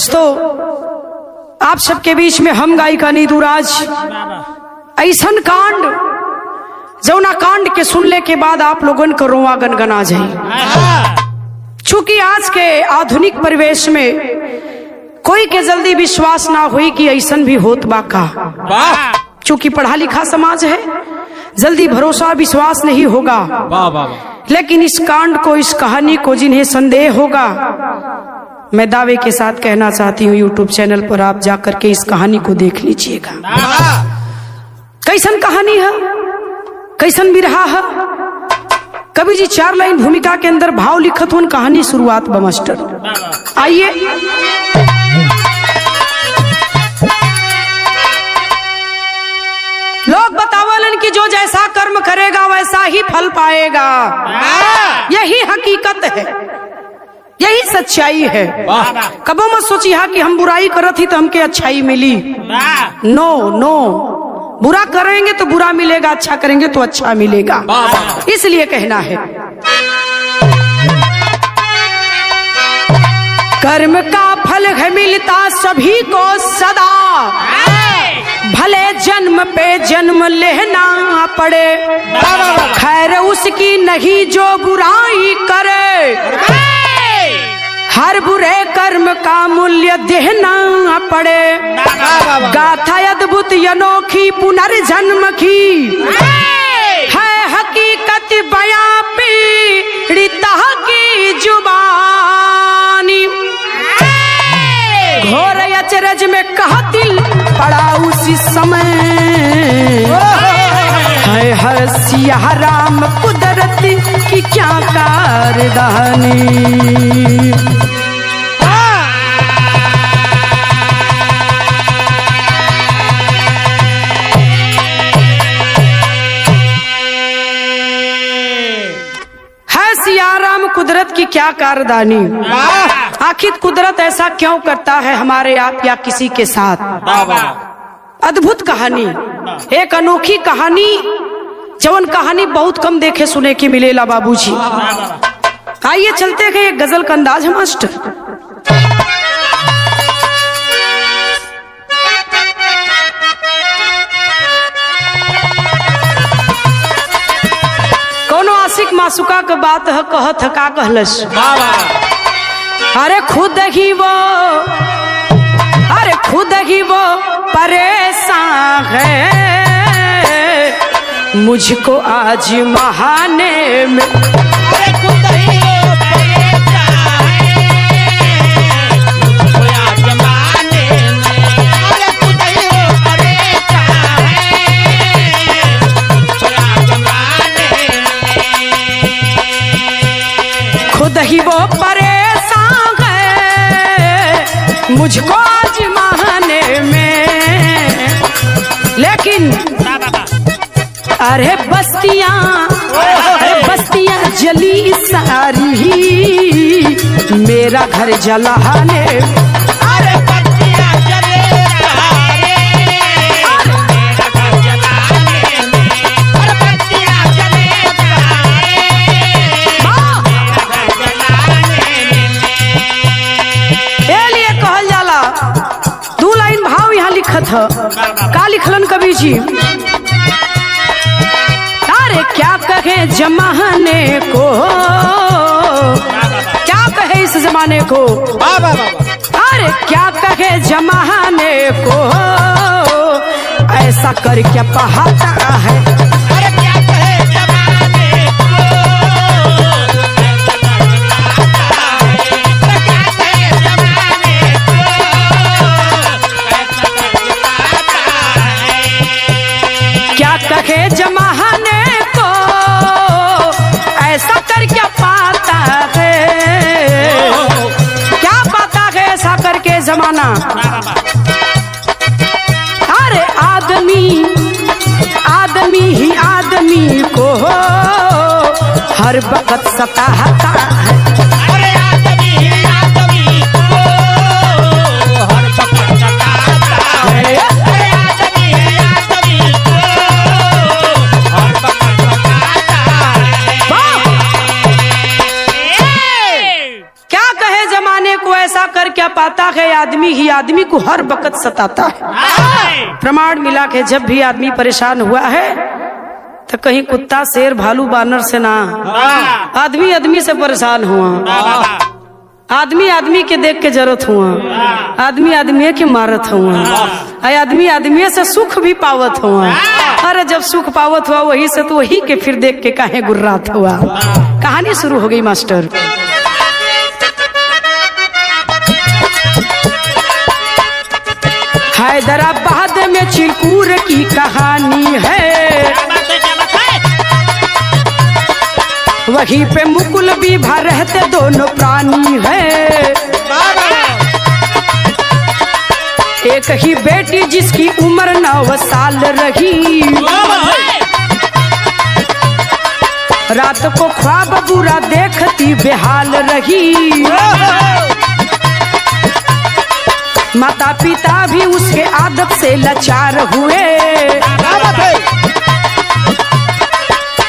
दोस्तों, आप सबके बीच में हम गायिका नीतूराज ऐसन कांड जौना कांड के सुनने के बाद आप लोगन को रोआ गनगना जाए। चूंकि आज के आधुनिक परिवेश में कोई के जल्दी विश्वास ना हुई कि ऐसन भी होत बा का। चूंकि पढ़ा लिखा समाज है, जल्दी भरोसा विश्वास नहीं होगा। लेकिन इस कांड को, इस कहानी को जिन्हें संदेह होगा, मैं दावे के साथ कहना चाहती हूँ, यूट्यूब चैनल पर आप जाकर के इस कहानी को देख लीजिएगा। कैसन कहानी है, कैसन बिरहा है। कवि जी 4 लाइन भूमिका के अंदर भाव लिखत हुन कहानी शुरुआत बा मास्टर। आइए लोग बतावलन कि जो जैसा कर्म करेगा वैसा ही फल पाएगा। यही हकीकत है, यही सच्चाई है। कबो मत सोचिए कि हम बुराई करत ही तो हमके अच्छाई मिली। नो नो, बुरा करेंगे तो बुरा मिलेगा, अच्छा करेंगे तो अच्छा मिलेगा। इसलिए कहना है, कर्म का फल है मिलता सभी को सदा, भले जन्म पे जन्म लेना पड़े। खैर उसकी नहीं जो बुराई करे, हर बुरे कर्म का मूल्य देना पड़े। गाथा अद्भुत अनोखी पुनर्जन्म की है, हकीकत बयां पीड़िता की जुबानी। घोर अचरज में कातिल पड़ा उसी समय, है हर सिया राम कुदरत की क्या कारदानी। है सिया राम कुदरत की क्या कारदानी। आखिर कुदरत ऐसा क्यों करता है हमारे आप या किसी के साथ। अद्भुत कहानी, एक अनोखी कहानी, जवन कहानी बहुत कम देखे सुने की मिलेला बाबूजी। आइए चलते गए एक गजल का अंदाज है मास्टर। कोनो आशिक मासुका का बात है, कहत है का कहलस। अरे खुद ही वो परेशान है, मुझको आज महाने में। अरे खुद ही वो परेशान है, मुझको आज महाने में। अरे खुद ही वो परेशान है, मुझको आज महाने में। खुद ही वो परेशान है, मुझको आज महाने में। लेकिन अरे बस्तियां जली सारी, मेरा घर जलाने। अरे बस्तियां जले सारी, मेरा घर जलाने में। अरे बस्तियां जले सारी, मेरा घर जलाने में। ए लिए कहल जाला, 2 लाइन भाव यहाँ लिखत है। का लिखलन कवि जी। क्या कहे जमाने को, क्या कहे इस जमाने को। अरे क्या कहे जमाने को, ऐसा कर क्या पहाता है। अरे क्या कहे जमाने को, ऐसा कर क्या पहाता है। क्या कहे जमाने को, क्या कहे जमाने ऐसा कर क्या पाता है। क्या पाता है ऐसा करके जमाना। अरे आदमी ही आदमी को हर वक्त सताता है। अरे आदमी ही आदमी को हर वक्त सताता है। अरे आदमी ही आदमी को हर वक्त सताता है। क्या कहे जमाने को, ऐसा कर क्या पाता कहता है आदमी ही आदमी को हर वक्त सताता है। प्रमाण मिला के जब भी आदमी परेशान हुआ है तो कहीं कुत्ता शेर भालू बानर से ना, आदमी आदमी से परेशान हुआ, आदमी आदमी के देख के जरूरत हुआ, आदमी आदमी के मारत हुआ, आदमी आदमी से सुख भी पावत हुआ। अरे जब सुख पावत हुआ वही से तो वही के फिर देख के काहे गुर्रात हुआ। कहानी शुरू हो गई मास्टर। हैदराबाद में चिलकूर की कहानी है, वहीं पे मुकुल विभा रहते दोनों प्राणी है। एक ही बेटी जिसकी उम्र 9 साल रही, रात को ख्वाब बुरा देखती बेहाल रही। माता पिता भी उसके आदत से लाचार हुए,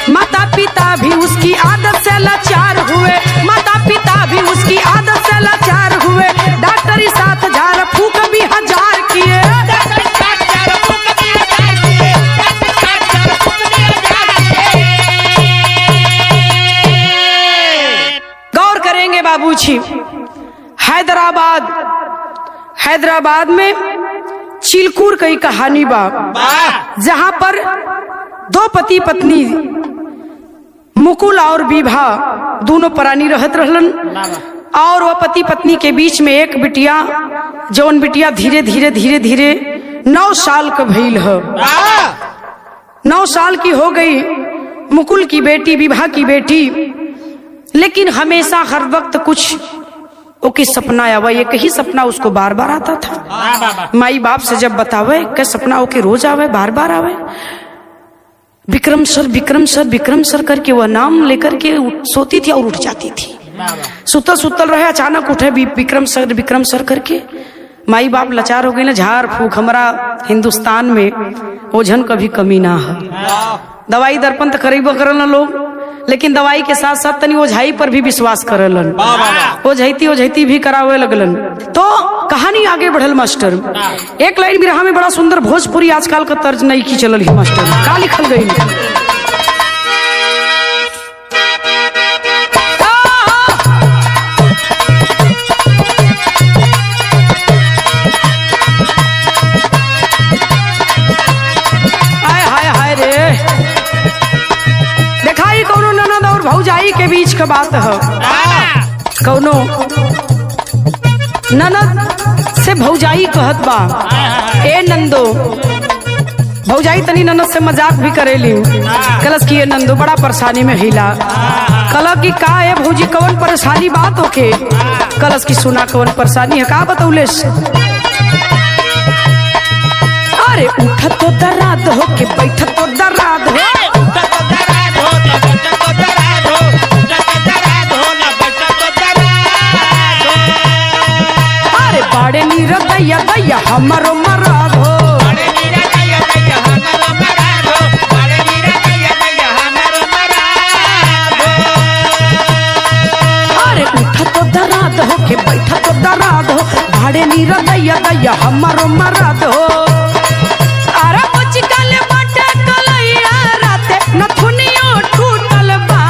माता पिता भी उसकी आदत से लाचार हुए, माता पिता भी उसकी आदत से लाचार हुए। डॉक्टरी 7 झाड़ फूक भी 1000 किए, गौर करेंगे बाबूजी। हैदराबाद में चिलकूर की कहानी बा, जहां पर 2 पति पत्नी मुकुल और विभा दोनों प्राणी रहत रहलन। और वह पति पत्नी के बीच में एक बिटिया, जौन बिटिया धीरे धीरे धीरे धीरे 9 साल का भइल है, 9 साल की हो गई मुकुल की बेटी, विभा की बेटी। लेकिन हमेशा हर वक्त कुछ ओके सपना आवा, एक ही सपना उसको बार बार आता था। माई बाप से जब बतावे के सपना ओके रोज आवे, बार बार आवे। विक्रम सर विक्रम सर विक्रम सर करके वह नाम लेकर के सोती थी और उठ जाती थी। सुतल सुतल रहे, अचानक उठे विक्रम सर करके। माई बाप लाचार हो गई ना, झाड़ फूक। हमारा हिंदुस्तान में ओझन कभी कमी ना है। दवाई दर्पण तो करीब करल लोग, लेकिन दवाई के साथ साथ तनी ओझाई पर भी विश्वास करलन, ओझैती भी करावे लगलन। तो कहानी आगे बढ़ल मास्टर। एक लाइन बिरहा में बड़ा सुंदर भोजपुरी आजकल का तर्ज नहीं की चलल है मास्टर, का लिखल गई। भौजाई के बीच का बात है। कौनो ननद से भौजाई कहत बा, ए नंदो। भौजाई तनी ननद से मजाक भी करेली, कलस की ए नंदो बड़ा परेशानी में हिला। कल की का है भौजी, कौन परेशानी बात होके? कलस की सुना कौन परेशानी है, का बतौले? अरे उठ तो दर्द हो के बैठ तो दर्द हो, बाड़े नीर दैया दैया हमारो मराद हो, अरे उठा तो दराद हो के बैठा तो दराद हो, बाड़े नीर दैया दैया हमारो मराद हो। अरे मुझकल बाटे कलैया राते नथुनियो टूटल बा,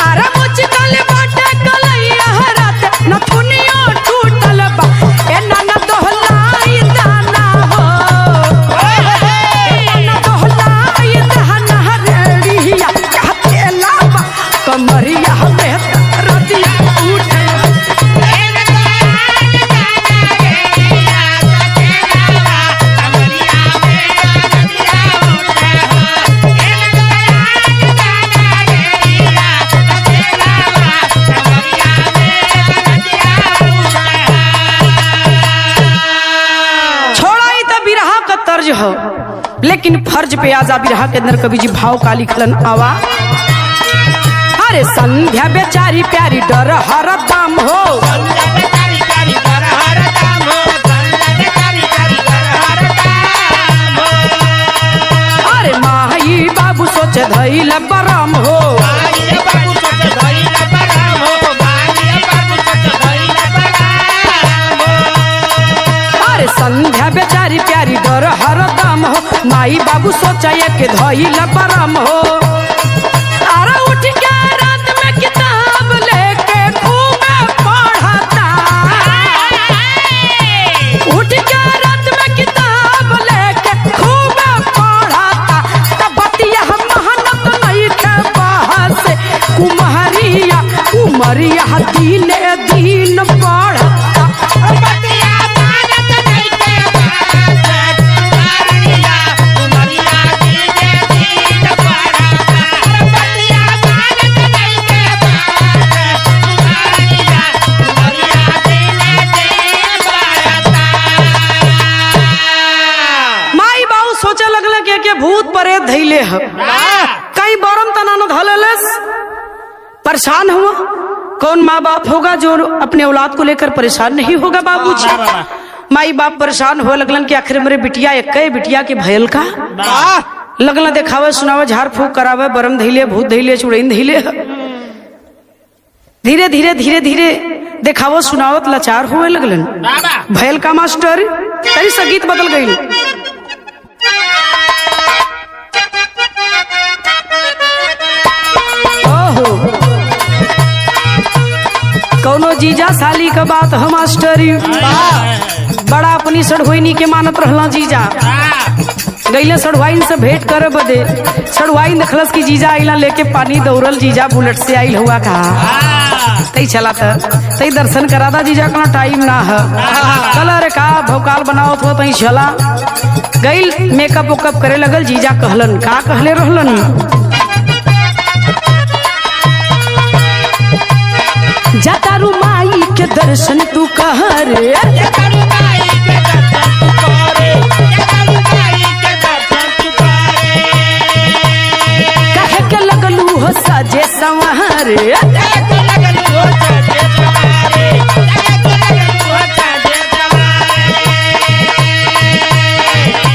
अरे मुझकल बाटे कलैया राते नथुनियो टूटल बा। ए नाना दोहलाई दाना हो, ए नाना दोहलाई दाना रेड़िया कहते लाबा, कमरिया में रतिया उठे। हो, लेकिन फर्ज पे आजा बिरहा के अंदर कवि जी भाव का लिखलन आवा। अरे संध्या बेचारी प्यारी डर हर दाम हो, अरे माई बाबू सोच धैल बराम हो, माई बाबू सोचा के धइल परम हो। अरे उठ के रात में किताब लेके खूब पढ़ता, उठ के रात में किताब लेके खूब पढ़ता, तब बतिया हम मेहनत नहीं के बहस कुम्हरिया उमरिया दिने दिन पढ़ता। भूत परे धैले ह कई बरम तना धलस परेशान हुआ। कौन माँ बाप होगा जो अपने औलाद को लेकर परेशान नहीं होगा बाबूजी। माई बाप परेशान हो लगलन कि आखिर मेरे बिटिया एक बिटिया के भयल का लगल देखावे सुनावे झाड़ फूक करावे बरम धैले भूत धैले चुड़ैन धैले। धीरे धीरे धीरे धीरे देखावो सुनावत लाचार हुए लगलन। भयल का मास्टर तरी संगीत बदल गई। कौनो जीजा साली का बात हम मास्टरी बड़ा अपनी सड़हुईनी के मानत रहला। जीजा गईले सड़हुआइन से भेंट करे बदे, सड़हुआइन देखलस की जीजा आइला लेके पानी दौड़ल। जीजा बुलेट से आइल हुआ कहा तई चला तई दर्शन करा दा जीजा का टाइम ना है। कल अरे का भौकाल बनाओ तो तई चला गईल मेकअप वेकअप करे लगल। जीजा कहलन का कहले रहलन जातारू माई के दर्शन तू कह रे, कहे के लगलू हो सजे संवारे,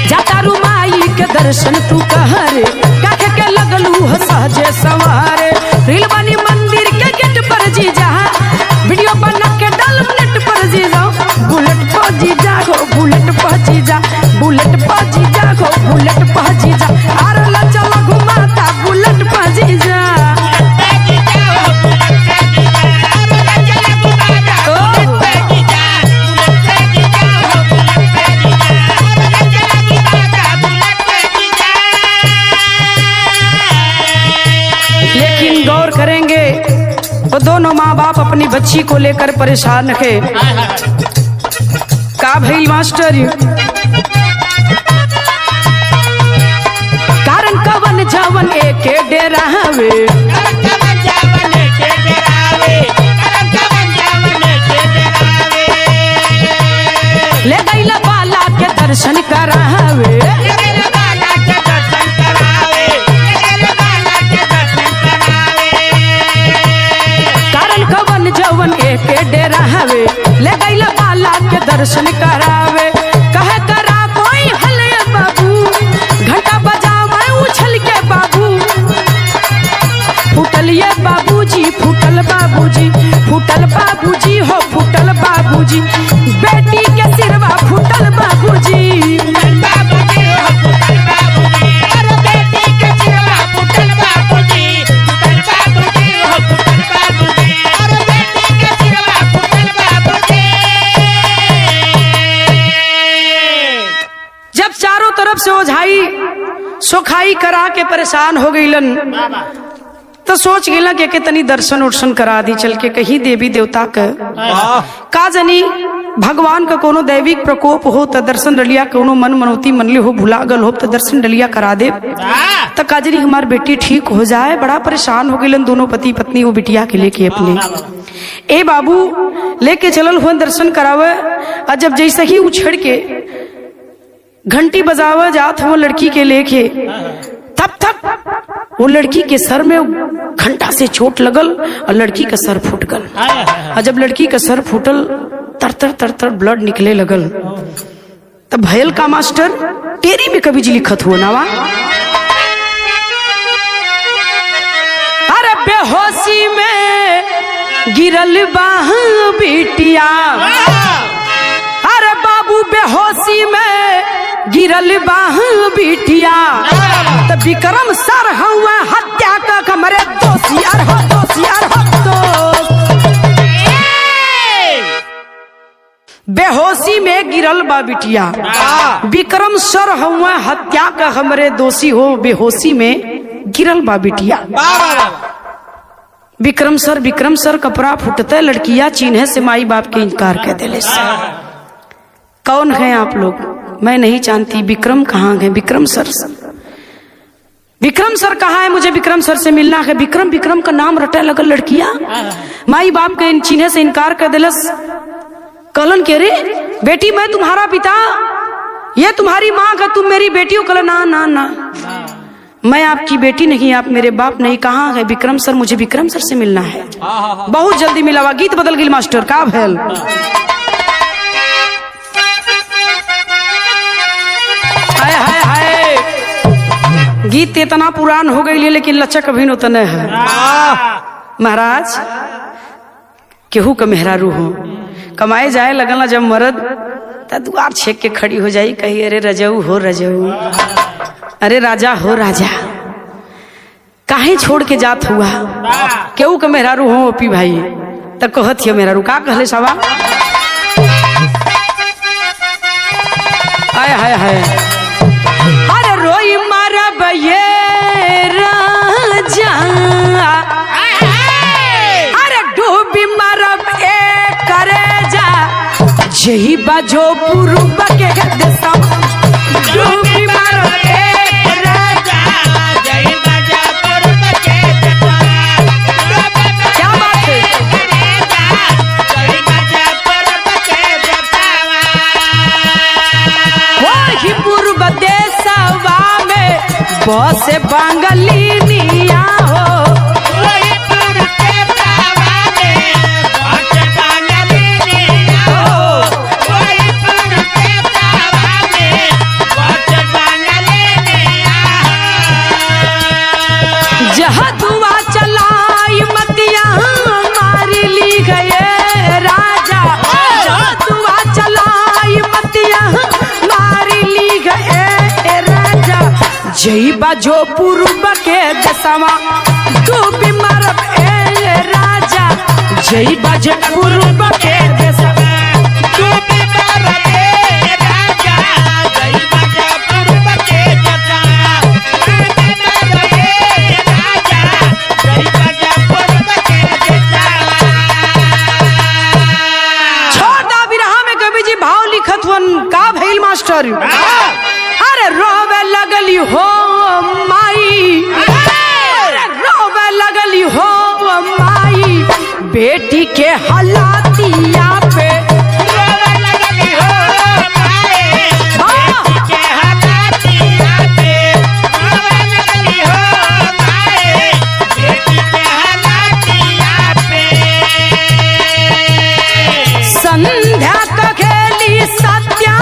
जातारू माई के दर्शन तू कह रे, कहे के लगलू हो सजे संवारे। रील बनी मंदिर के गेट पर जीजा, वीडियो बना के डाल नेट पर जीजा, बुलेट पर जीजा हो बुलेट पर जीजा, बुलेट पर जीजा हो बुलेट पर जीजा, अरे ला चला घुमाता बुलेट पर जीजा। लेकिन गौर करेंगे तो दोनों माँ बाप अपनी बच्ची को लेकर परेशान है। का भई मास्टर कारण कवन जवन एक डेरा हवे, ले गईला बाला के दर्शन करावे, जवन एक डेरा हवे, ले गईला बाला के दर्शन करावे। कहे करा कोई हले बाबू, घंटा बजावे उछल के बाबू, फूटल ये बाबूजी फूटल बाबूजी, फूटल बाबूजी हो फूटल बाबूजी, बेटी के सिरवा फूटल बाबूजी। से ओझाई सोखाई करा के परेशान हो गईलन तो सोच गिला के तनी दर्शन उर्शन करा दी चल के कहीं देवी देवता का जनी भगवान का कोनो दैविक प्रकोप हो तो दर्शन डलिया कोनो मन मनौती मनले हो भुला गल हो तो दर्शन डलिया करा दे तो काजरी हमार बेटी ठीक हो जाए। बड़ा परेशान हो गईलन दोनों पति पत्नी वो बिटिया के लेके अपने ए बाबू लेके चलल हुआ दर्शन करावे। और जब जैसे ही उछड़ के घंटी बजावा जात वो लड़की के लेके तब तक वो लड़की के सर में घंटा से चोट लगल और लड़की का सर फूट गल। और जब लड़की का सर फूटल तर तर तर ब्लड निकले लगल। तब भयल का मास्टर टेरी में कभी जी लिखत हुआ नावा, अरे बेहोशी में गिरल बाह बिटिया, अरे बाबू बेहोशी में गिरल बाह बिटिया तो विक्रम सर हुआ हत्या का कमरे दोषी अर हो दोषी अर हो बेहोशी में गिरल बा बिटिया विक्रम सर हुआ हत्या का हमरे दोषी हो बेहोशी में गिरल बा बिटिया विक्रम सर कपड़ा फुटते लड़कियां चिन्हे से माई बाप के इनकार कर देले से। कौन है आप लोग? मैं नहीं जानती। विक्रम कहाँ है? विक्रम सर कहाँ है? मुझे विक्रम सर से मिलना है। विक्रम का नाम रटे लगल लड़कियां माई बाप के चिन्हे से इनकार कर दिलस। कहलन के रे बेटी मैं तुम्हारा पिता, ये तुम्हारी माँ का, तुम मेरी बेटी हो। कहला ना ना ना मैं आपकी बेटी नहीं, आप मेरे बाप नहीं। कहाँ है विक्रम सर? मुझे विक्रम सर से मिलना है। बहुत जल्दी मिलावा। गीत बदल गई मास्टर का भैल। हाय हाय हाय गीत इतना पुरान हो गई लेकिन लचक अभी उतने है। महाराज केहू का मेहरारू हो कमाए जाए लगल जब मरद त दुआर छेक के खड़ी हो जाई कही अरे रजऊ हो रजऊ, अरे राजा हो राजा, काहे छोड़ के जात हुआ? केहू का मेहरारू हो ओपी भाई त कहत हियो मेहरारू का कहले सावा। हाय हाय हाय अरे रोई मारब ये राजा, अरे डूबी मारब ए करे जा, यही बाजो पूर्व के देशा डूबी मारब ए राजा, यही बाजो पूर्व के देशा। क्या बात है? वही पूर्व देशवा में बस बंगली निया हो, वही पूर्व देशवा में बस बंगली निया हो, वही पूर्व देशवा में बस बंगली निया हो। जहाँ दुआ चलाई मतिया मारी ली गए राजा, जहाँ दुआ चलाई मतिया मारी ली गए राजा, जई बाजो पूर्व के दसवा डूबी मारब ए राजा, जई बाजो पूर्व के दसवा डूबी मारब ए राजा, जई बाजो पूर्व के दसवा डूबी मारब ए राजा, जई बाजो पूर्व के दसवा। छोड़ दा बिरहा में कवि जी भाव लिखत वन का भइल मास्टर? अरे रोवे लगली हो माई, अरे रोवे लगली हो माई, बेटी के हालातिया पे रोवे लगली हो माई, बेटी के हालातिया पे रोवे लगली हो माई, बेटी के हालातिया पे। संध्या का खेली सत्या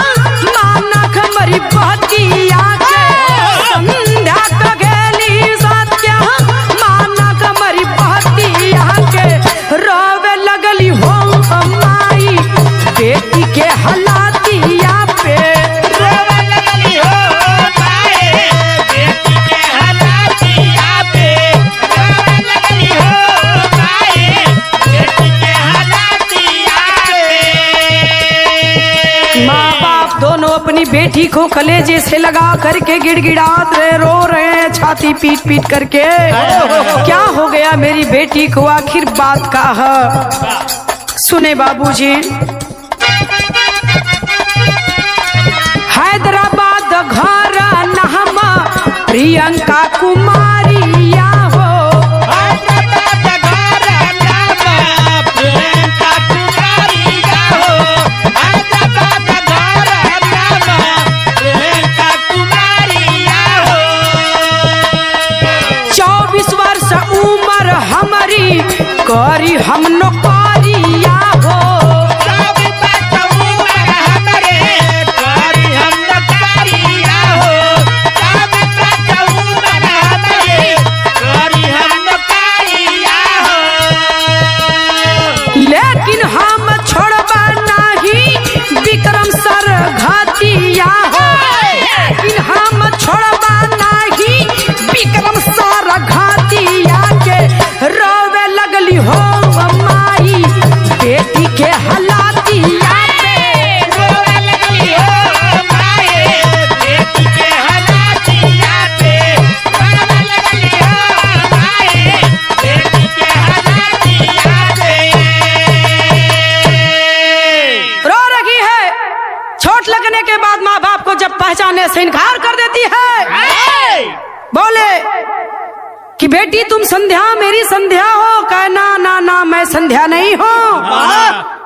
मानक मरी बहतिया के, संध्या का खेली सत्या मानक मरी बहतिया के, रोवे लगली हो माई, बेटी के हालातिया पे रोवे लगली हो माई, बेटी के हालातिया पे रोवे लगली हो माई, बेटी के हालातिया पे। माँ बाप दोनों अपनी बेटी को कलेजे से लगा करके गिड़गिड़ात रहे, रो रहे हैं छाती पीट पीट करके। क्या हो गया मेरी बेटी को? आखिर बात का है सुने बाबूजी। हैदराबाद घर नहमा प्रियंका कुमारिया हो, हैदराबाद घर नहमा प्रियंका कुमारिया हो, हैदराबाद घर नहमा प्रियंका कुमारिया हो। 24 वर्ष उम्र हमारी करी हम नौकरिया हो, 24 वर्ष उम्र हमारे करी हम नौकरिया हो, 24 वर्ष उम्र हमारे करी हम नौकरिया हो। लेकिन हम छोड़बा नहीं विक्रम सर घातिया हो, कि बेटी तुम संध्या मेरी संध्या हो। कहे ना ना ना, मैं संध्या नहीं हूँ,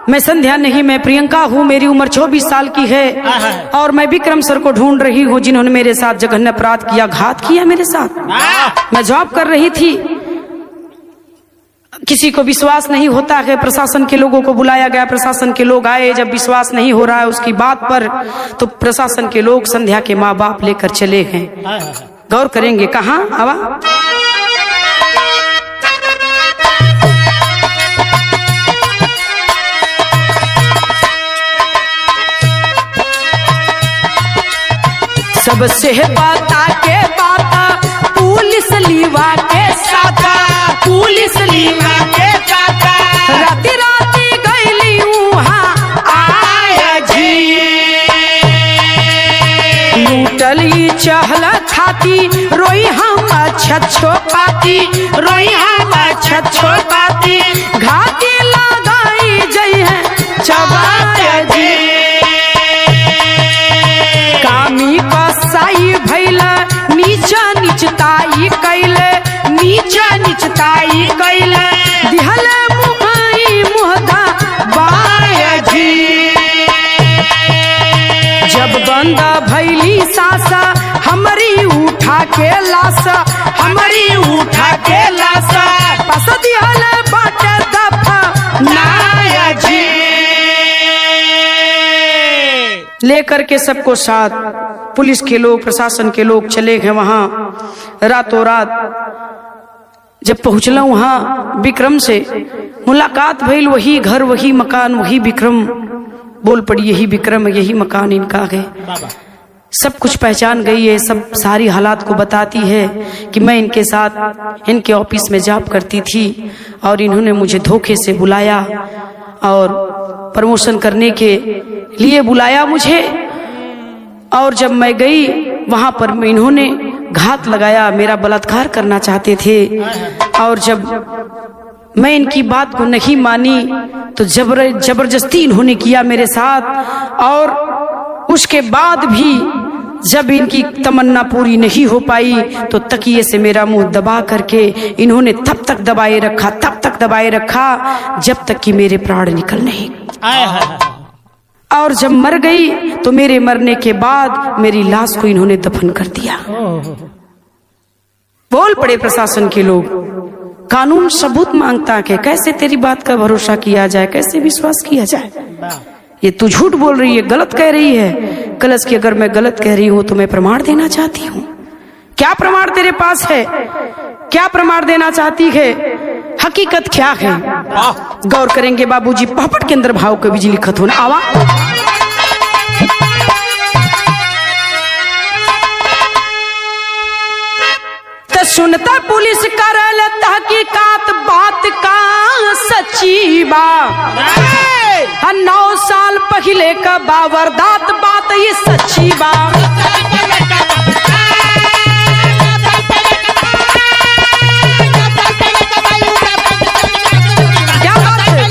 मैं संध्या नहीं, मैं प्रियंका हूँ। मेरी उम्र 24 साल की है और मैं विक्रम सर को ढूंढ रही हूँ जिन्होंने मेरे साथ जघन्य अपराध किया, घात किया मेरे साथ। मैं जॉब कर रही थी। किसी को विश्वास नहीं होता है, प्रशासन के लोगों को बुलाया गया, प्रशासन के लोग आए। जब विश्वास नहीं हो रहा है उसकी बात पर, तो प्रशासन के लोग संध्या के माँ बाप लेकर चले गए। गौर करेंगे कहाँ आवा। सबसे बाता के बाता पुलिस लीवा के साथा, पुलिस लीवा के साथा राती राती गईली वहाँ आया जी। लूटली चहल खाती रोई हम छछो पाती, रोई हम छछो पाती घाटी लगाई जई है चबाया जी। कामी कसाई भैला नीचा निचताई कैले, नीचा निचताई कैले दिहल मुहाई मुहदा बाया जी। जब बंदा भैली सासा हमारी उठा के लासा, हमारी उठा के लासा पस दिहल बाटे दफा नाया जी। लेकर के सबको साथ पुलिस के लोग प्रशासन के लोग चले गए वहां। रातों रात जब पहुंचला वहां विक्रम से मुलाकात भइल, वही घर वही मकान वही विक्रम। बोल पड़ी यही विक्रम यही मकान इनका है। सब कुछ पहचान गई है, सब सारी हालात को बताती है कि मैं इनके साथ इनके ऑफिस में जॉब करती थी और इन्होंने मुझे धोखे से बुलाया और प्रमोशन करने के लिए बुलाया मुझे। और जब मैं गई वहां पर इन्होंने घात लगाया, मेरा बलात्कार करना चाहते थे। और जब मैं इनकी बात को नहीं मानी तो जबरदस्ती इन्होंने किया मेरे साथ। और उसके बाद भी जब इनकी तमन्ना पूरी नहीं हो पाई तो तकिए से मेरा मुंह दबा करके इन्होंने तब तक दबाए रखा जब तक कि मेरे प्राण निकल नहीं। और जब मर गई तो मेरे मरने के बाद मेरी लाश को इन्होंने दफन कर दिया। बोल पड़े प्रशासन के लोग, कानून सबूत मांगता है, कैसे तेरी बात का भरोसा किया जाए, कैसे विश्वास किया जाए। ये तू झूठ बोल रही है, गलत कह रही है। कलश की अगर मैं गलत कह रही हूं तो मैं प्रमाण देना चाहती हूँ। क्या प्रमाण तेरे पास है, क्या प्रमाण देना चाहती है, हकीकत क्या है। गौर करेंगे बाबूजी, पापड़ के अंदर भाव के बिजली खत होना आवा। तो सुनता पुलिस करल तहकीकात बात का सच्ची बा। 9 साल पहले का बावरदात बात ये सच्ची बा। क्या बात है?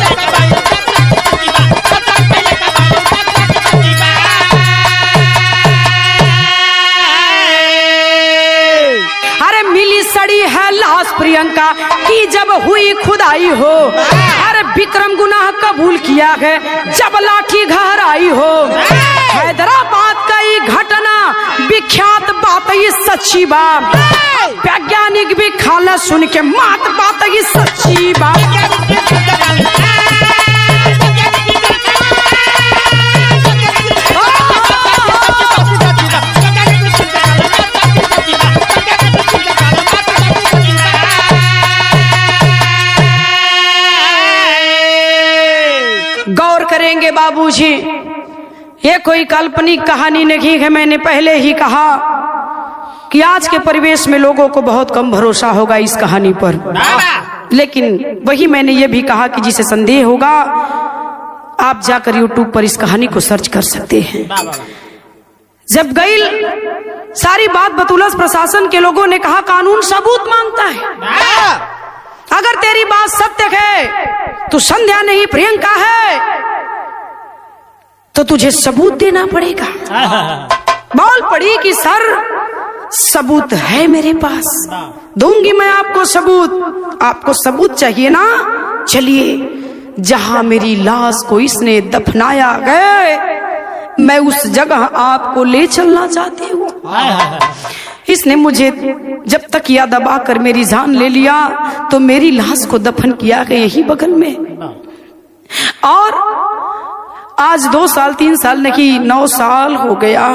अरे मिली सड़ी है लाश प्रियंका की जब हुई खुदाई हो। अरे विक्रम गुनाह कबूल किया है जब लाठी घर आई हो। हैदराबाद का ये घटना विख्यात बात ये सच्ची बात। वैज्ञानिक भी खाला सुन के मात बात ये सच्ची बात। गौर करेंगे बाबूजी, ये कोई काल्पनिक कहानी नहीं है। मैंने पहले ही कहा कि आज के परिवेश में लोगों को बहुत कम भरोसा होगा इस कहानी पर, लेकिन वही मैंने ये भी कहा कि जिसे संदेह होगा आप जाकर YouTube पर इस कहानी को सर्च कर सकते हैं। जब गई सारी बात बतौलस, प्रशासन के लोगों ने कहा कानून सबूत मांगता है। अगर तेरी बात सत्य है, तू संध्या नहीं प्रियंका है, तो तुझे सबूत देना पड़ेगा। बोल पड़ी कि सर सबूत है मेरे पास, दूंगी मैं आपको सबूत। आपको सबूत चाहिए ना, चलिए जहां मेरी लाश को इसने दफनाया गए, मैं उस जगह आपको ले चलना चाहती हूँ। इसने मुझे जब तक याद दबा कर मेरी जान ले लिया तो मेरी लाश को दफन किया गया यही बगल में, और आज 2 साल 3 साल नहीं 9 साल हो गया।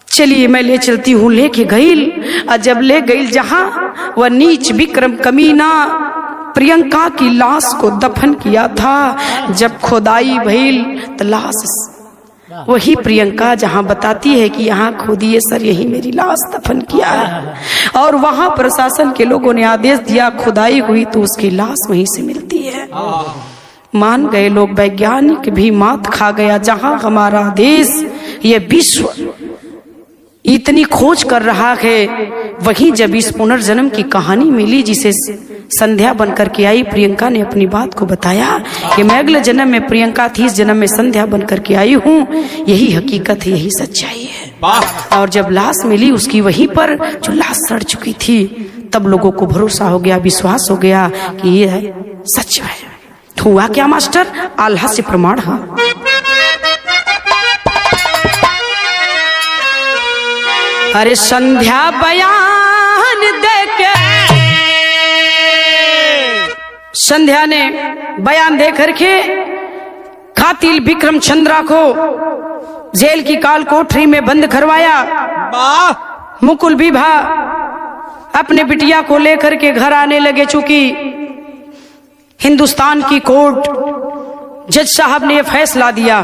चलिए मैं ले चलती हूँ। लेके गई, और जब ले गई जहां वह नीच विक्रम कमीना प्रियंका की लाश को दफन किया था, जब खुदाई भइल तो लाश वही प्रियंका जहां बताती है कि यहाँ खोदिए सर, यही मेरी लाश दफन किया है। और वहां प्रशासन के लोगों ने आदेश दिया, खुदाई हुई तो उसकी लाश वहीं से मिलती है। मान गए लोग, वैज्ञानिक भी मात खा गया। जहां हमारा देश, ये विश्व इतनी खोज कर रहा है, वहीं जब इस पुनर्जन्म की कहानी मिली जिसे संध्या बनकर के आई, प्रियंका ने अपनी बात को बताया कि मैं अगले जन्म में प्रियंका थी, इस जन्म में संध्या बनकर के आई हूँ। यही हकीकत है, यही सच्चाई है। और जब लाश मिली उसकी वहीं पर जो लाश सड़ चुकी थी, तब लोगों को भरोसा हो गया, विश्वास हो गया कि ये सच है। हुआ क्या मास्टर? आल्हा से प्रमाण है। अरे संध्या बयान देके, संध्या ने बयान दे करके कातिल विक्रम चंद्रा को जेल की काल कोठरी में बंद करवाया। मुकुल विभा अपने बिटिया को लेकर के घर आने लगे। चूंकि हिंदुस्तान की कोर्ट जज साहब ने यह फैसला दिया,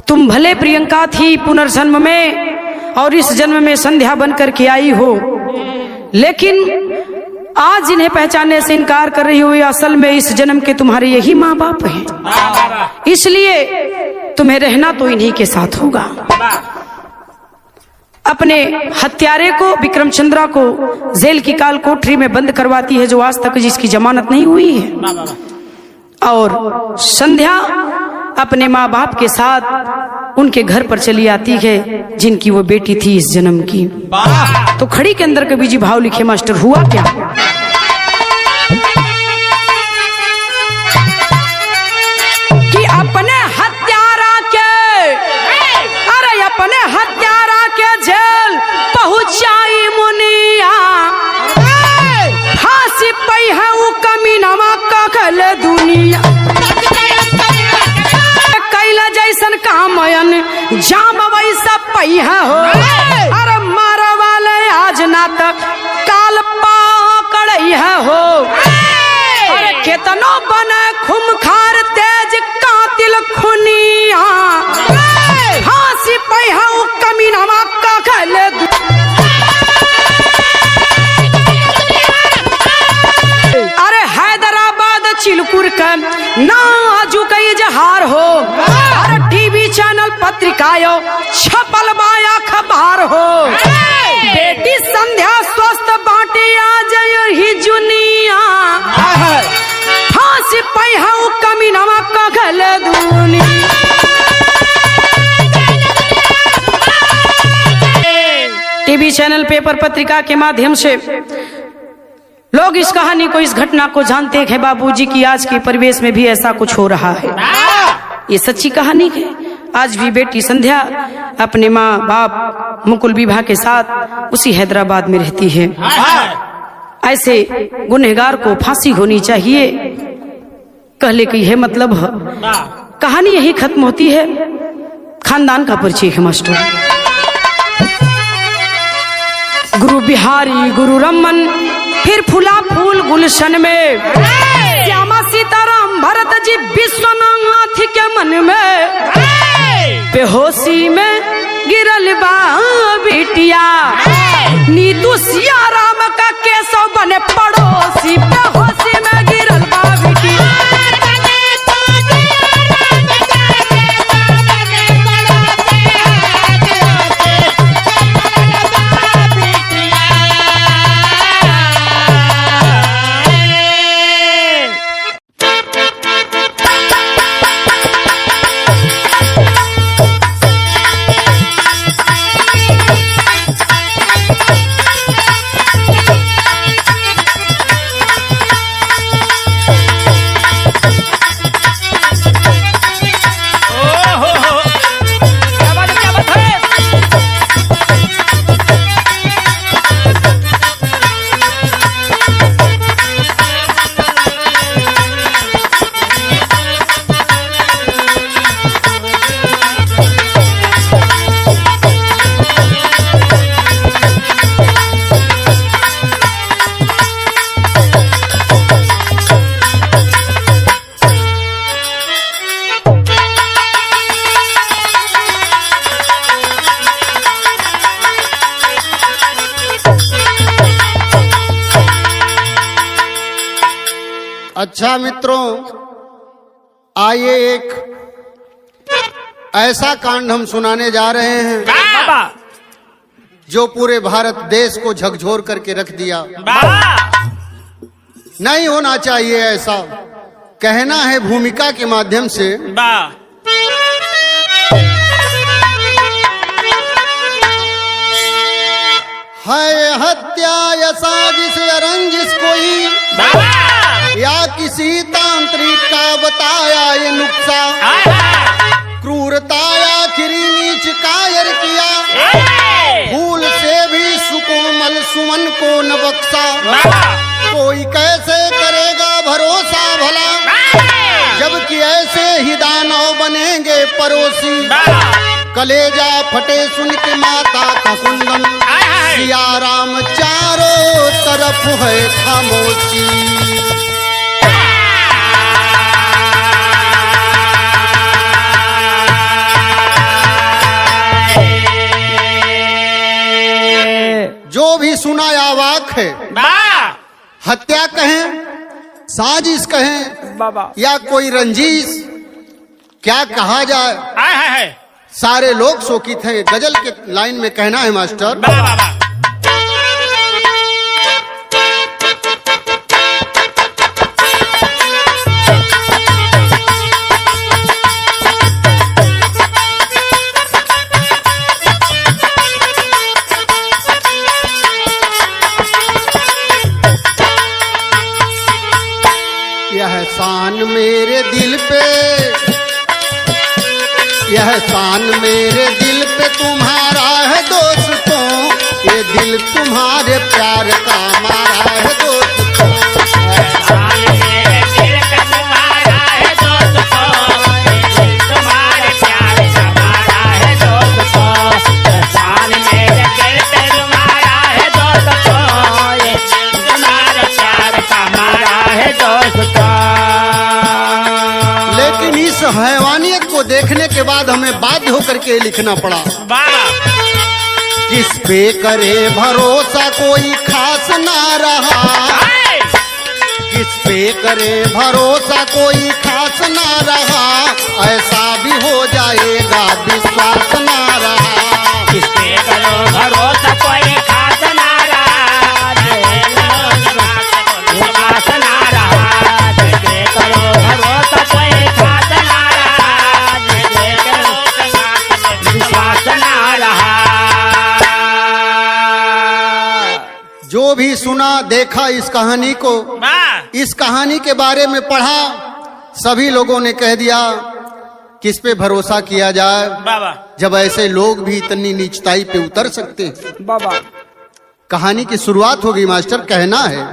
तुम भले प्रियंका थी पुनर्जन्म में और इस जन्म में संध्या बनकर के आई हो, लेकिन आज इन्हें पहचानने से इनकार कर रही हो, असल में इस जन्म के तुम्हारे यही माँ बाप हैं, इसलिए तुम्हें रहना तो इन्हीं के साथ होगा। अपने हत्यारे को, विक्रम चंद्रा को जेल की काल कोठरी में बंद करवाती है, जो आज तक जिसकी जमानत नहीं हुई है। और संध्या अपने माँ बाप के साथ उनके घर पर चली आती है, जिनकी वो बेटी थी इस जन्म की। तो खड़ी के अंदर कवि जी भाव लिखे मास्टर, हुआ क्या? कि अपने हत्यारा के, अरे अपने हत्यारा के जेल पहुंचाई मुनिया, फांसी पई है वो कमीनवा कखल दुनिया, कैला जैसन कामयन जाम वैसा पहिया हो। अरे मार वाले आज ना तक काल पकड़िया हो। अरे केतनो बने खुमखार तेज कातिल खुनिया, फांसी पहिया वो कमीनवा कखल। अरे हैदराबाद चिलकुर का नाजू का इजहार हो, अरे टीवी चैनल पत्रिकाओं छपल बाया खबर हो, बेटी संध्या स्वस्थ बाटी आ जाए ही जुनिया, फांसी पई है वो कमीनवा कखल दुनिया। टीवी चैनल, पेपर, पत्रिका के माध्यम से लोग इस कहानी को, इस घटना को जानते हैं बाबूजी की आज के परिवेश में भी ऐसा कुछ हो रहा है। ये सच्ची कहानी है। आज भी बेटी संध्या अपने माँ बाप मुकुल विभा के साथ उसी हैदराबाद में रहती है। ऐसे गुनहगार को फांसी होनी चाहिए, कहले की है मतलब है। कहानी यही खत्म होती है। खानदान का परिचय है मास्टर। गुरु बिहारी गुरु रमन, फिर फूला फूल गुलशन में, श्यामा सीताराम भरत जी विश्वनाथ के मन में, बेहोशी में गिरल बा बिटिया, नीतू सिया राम का केसव बने पड़ोसी, बेहोशी में गिरल बा बिटिया। अच्छा मित्रों, आइए एक ऐसा कांड हम सुनाने जा रहे हैं बाबा जो पूरे भारत देश को झकझोर करके रख दिया। बाबा नहीं होना चाहिए ऐसा, कहना है भूमिका के माध्यम से। बाबा है हत्या या साजिश या रंजिश कोई, या किसी तांत्रिक का बताया ये नुक्सा, क्रूरता या खिरी नीच कायर किया, भूल से भी सुकोमल सुमन को न बख्शा। कोई कैसे करेगा भरोसा भला, जबकि ऐसे ही दानव बनेंगे पड़ोसी। कलेजा फटे सुन के माता का कुंदन, सिया राम चारों तरफ है खामोशी। जो भी सुना या वाक है, हत्या कहें, साजिश कहें बाबा या कोई रंजिश, क्या कहा जाए, सारे लोग शोकित हैं। गजल के लाइन में कहना है मास्टर, बाबा यह शान मेरे दिल पे, यह शान मेरे दिल पे तुम्हारा है दोस्तों, ये दिल तुम्हारे प्यार का मारा है दोस्तों। लेकिन इस हैवानियत को देखने के बाद हमें बाध्य होकर के लिखना पड़ा। बाबा किस पे करे भरोसा कोई खास ना रहा, किस पे करे भरोसा कोई खास ना रहा, ऐसा भी हो जाएगा विश्वास ना रहा। किसपे करो भरोसा कोई खास ना रहा, विश्वास ना रहा। किसपे करो भरोसा कोई खास ना रहा, विश्वास ना रहा। जो भी सुना देखा इस कहानी को, इस कहानी के बारे में पढ़ा, सभी लोगों ने कह दिया किस पे भरोसा किया जाए, बाबा जब ऐसे लोग भी इतनी नीचताई पे उतर सकते हैं। बाबा कहानी की शुरुआत होगी मास्टर, कहना है,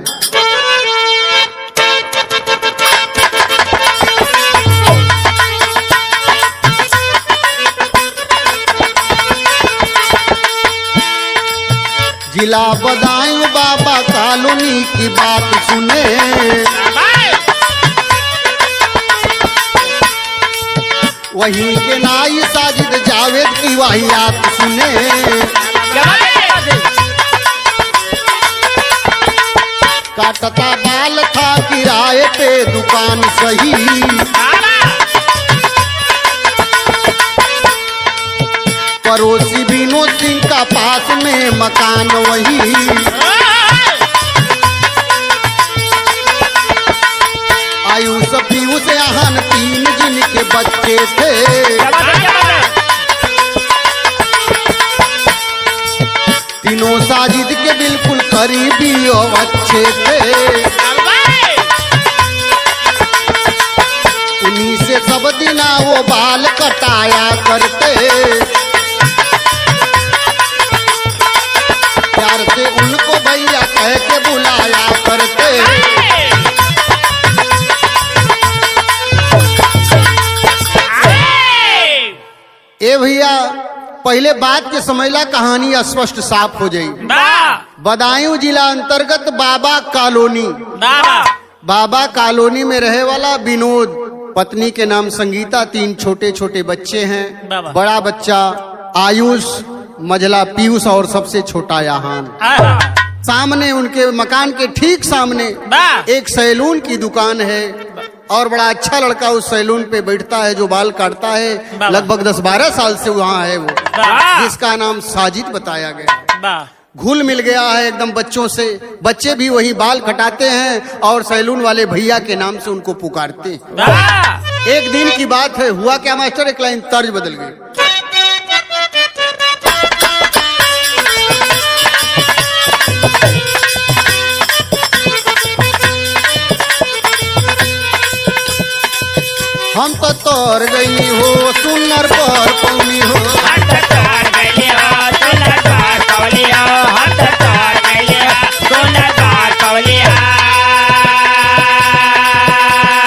जिला बदायूं बाबा कॉलोनी की बात सुने, वहीं के नाई साजिद जावेद की वाहियात सुने। काटता बाल था किराए पे दुकान सही, पड़ोसी विनोद सिंह का पास में मकान वही, आयुष पीयूष आहन 3 जिनके बच्चे थे, तीनों साजिद के बिल्कुल करीबी और अच्छे थे। उन्हीं से सब दिना वो बाल कटाया करते, प्यार से उनको भैया कह के बुलाया करते। ए भैया, पहले बात के समझला, कहानी स्पष्ट साफ हो जाई। बदायूं जिला अंतर्गत बाबा कॉलोनी, बाबा कॉलोनी में रहे वाला विनोद, पत्नी के नाम संगीता, 3 छोटे छोटे बच्चे हैं। बड़ा बच्चा आयुष, मझला पीयूष और सबसे छोटा याहान। सामने उनके मकान के ठीक सामने एक सैलून की दुकान है और बड़ा अच्छा लड़का उस सैलून पे बैठता है जो बाल काटता है। लगभग 10-12 साल से वहाँ है वो, जिसका नाम साजिद बताया गया। घुल मिल गया है एकदम बच्चों से, बच्चे भी वही बाल कटाते हैं और सैलून वाले भैया के नाम से उनको पुकारते हैं। एक दिन की बात है, हुआ क्या मास्टर, एक लाइन तर्ज बदल गई। हम तो तोर गई हो सुनर पर पौनी हो,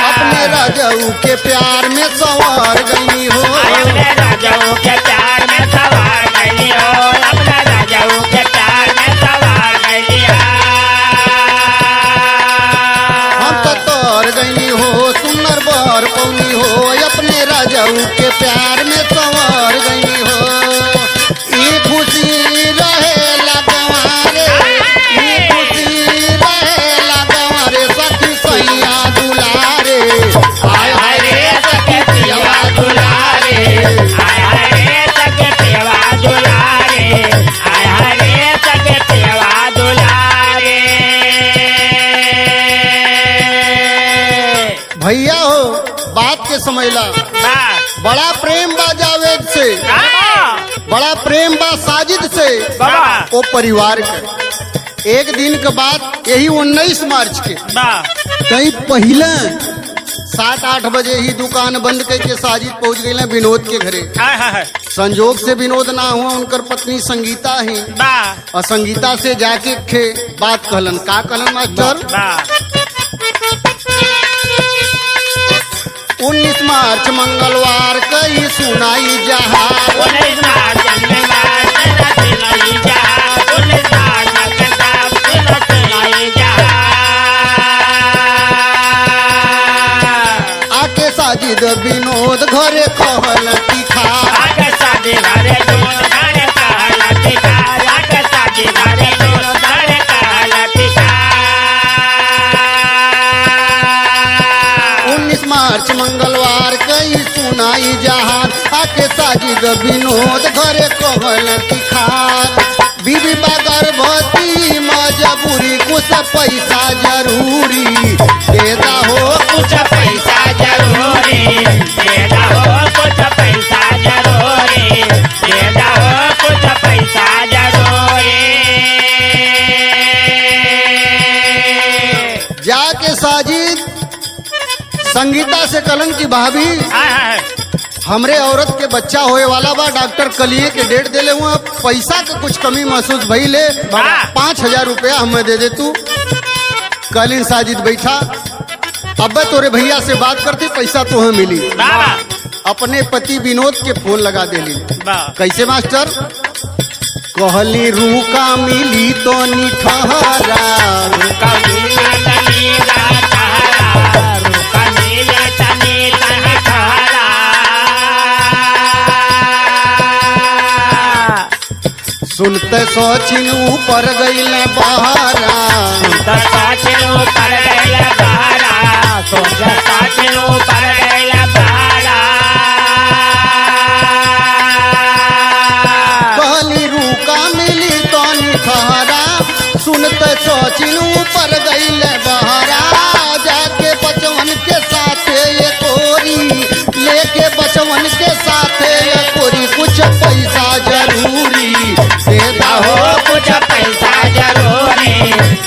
अपने राजाऊ के प्यार में सवार गई हो, अपने राजाओं के प्यार में सवार गई हो, अपने राजाओं के प्यार में सवार गई हो। हम तो तोर गई हो सुनर पर पौनी हो, अपने राजाऊ के प्यार में सवार गई हो। ये खुशी रहे लगवारे, ये खुशी रहे लगवारे, सखी सैया दुलारे, हाय हाय रे सके पियवा दुलारे, हाय हाय रे सके पियवा दुलारे, हाय हाय रे सके पियवा दुलारे। भैया हो बात के समझला, बड़ा प्रेम बा जावेद से, बड़ा प्रेम बा साजिद से, वो परिवार के। एक दिन के बाद यही 19 मार्च के कहीं पहले 7-8 बजे ही दुकान बंद करके साजिद पहुंच गए विनोद के घरे। संजोग से विनोद ना हुआ, उनकर पत्नी संगीता ही, और संगीता से जाके खे बात कहलन। का कहलन मास्टर? 19 मार्च मंगलवार कई सुनाई जहार, 19 मार्च मंगलवार कई सुनाई जहार, 19 मार्च मंगलवार कई सुनाई जहार। आके साजिद विनोद घरे कहल तीखा, आके साजिद घरे विनोद घरे कहल तीखा, आके साजिद घरे विनोद घरे कहल तीखा। 19 मार्च मंगलवार कई सुनाई जहान, आके साजिद विनोद घरे कहल तिखार। बीबी बा गर्भवती मजबूरी, कुछ पैसा जरूरी, देदा हो कुछ पैसा जरूरी, देदा हो कुछ पैसा जरूरी, देदा हो कुछ पैसा जरूरी। जाके साजिद संगीता से कलन की भाभी, हमरे औरत के बच्चा होए वाला बा, डॉक्टर कलिए के डेट दे ले हुआ, पैसा के कुछ कमी महसूस भई ले, 5000 रुपया हमें दे दे तू। कलिन साजिद बैठा, अब तोरे भैया से बात करती, पैसा तो हमें मिली। अपने पति विनोद के फोन लगा देली। कैसे मास्टर? कहली रूका मिली तो निठहरा, रुका मिले तनी रातहरा, रुका मिले तनी तनी ठहरा। सुनते सोचिन ऊपर गईल बहारा, तो साचिनो पर गैला बहारा, सोच साचिनो पर गैला बहारा। कहली रूका मिली तो निठहरा, सुनते सोचिन ऊपर गईल बहारा। जाके बचवन के साथे ये कोरी, लेके बचवन के साथे ये कोरी, कुछ पैसा जरूरी, देदा हो हो कुछ पैसा जरूरी,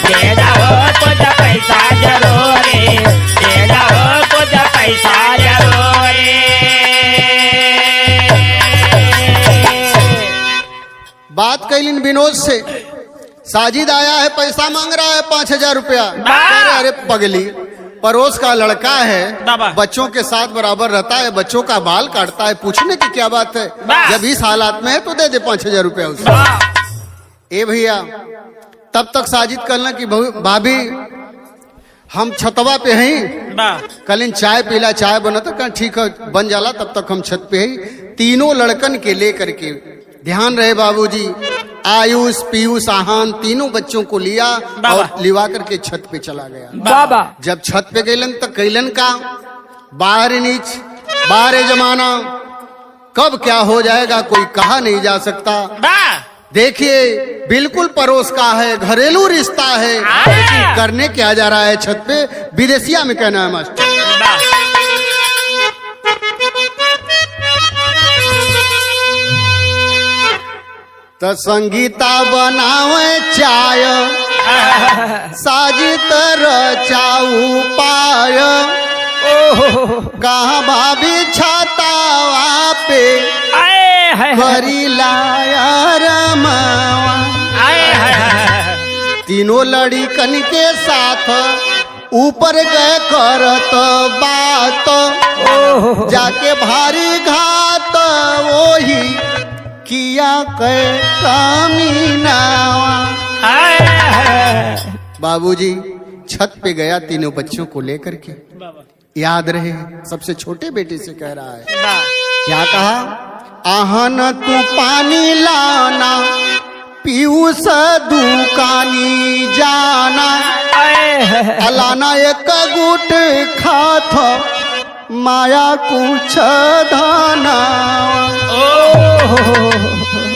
देदा हो कुछ पैसा जरूरी, देदा हो कुछ पैसा जरूरी। बात कैलिन विनोद से। साजिद आया है, पैसा मांग रहा है 5000 रुपया। अरे पगली, पड़ोस का लड़का है, बच्चों के साथ बराबर रहता है, बच्चों का बाल काटता है, पूछने की क्या बात है? जब इस हालात में है तो दे दे 5000 रुपया उसे। ए भैया, तब तक साजिद कहना कि भाभी हम छतवा पे हैं, कल चाय पीला, चाय बना तो कहा ठीक है बन जाला, तब तक हम छत पे हैं। तीनों लड़कन के लेकर के, ध्यान रहे बाबूजी, आयुष, पीयूष, आहान तीनों बच्चों को लिया और लिवा करके छत पे चला गया। बाबा जब छत पे गईलन तो कैलन का बाहर नीच, बाहर जमाना, कब क्या हो जाएगा कोई कहा नहीं जा सकता। देखिए बिल्कुल पड़ोस का है, घरेलू रिश्ता है, लेकिन करने क्या जा रहा है छत पे, विदेशिया में कहना है मास्टर। तो संगीता बनावे चाय, साजित रचाऊ पाय, कहाँ भाभी छातावा पे करी लाया रमावा। तीनों लड़िकन के साथ ऊपर गए करत बात, जाके भारी घात वही किया कै कामीनावा। बाबूजी छत पे गया तीनों बच्चों को लेकर के, याद रहे सबसे छोटे बेटे से कह रहा है, क्या कहा, आहन तू पानी लाना, पीयूष दुकानी जाना, अलाना एक गुट खाथ, माया कुछ धाना।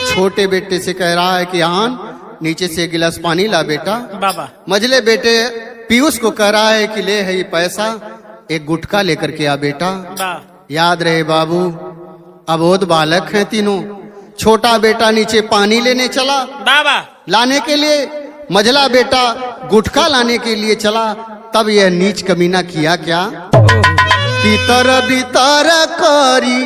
छोटे बेटे से कह रहा है कि आन नीचे से एक गिलास पानी ला बेटा। बाबा मझले बेटे पीयूष को कह रहा है कि ले है ये पैसा, एक गुटखा लेकर के आ बेटा। याद रहे बाबू अबोध बालक हैं तीनों। छोटा बेटा नीचे पानी लेने चला बाबा लाने के लिए, मझला बेटा गुटखा लाने के लिए चला। तब यह नीच कमीना किया क्या, भीतर भीतर करी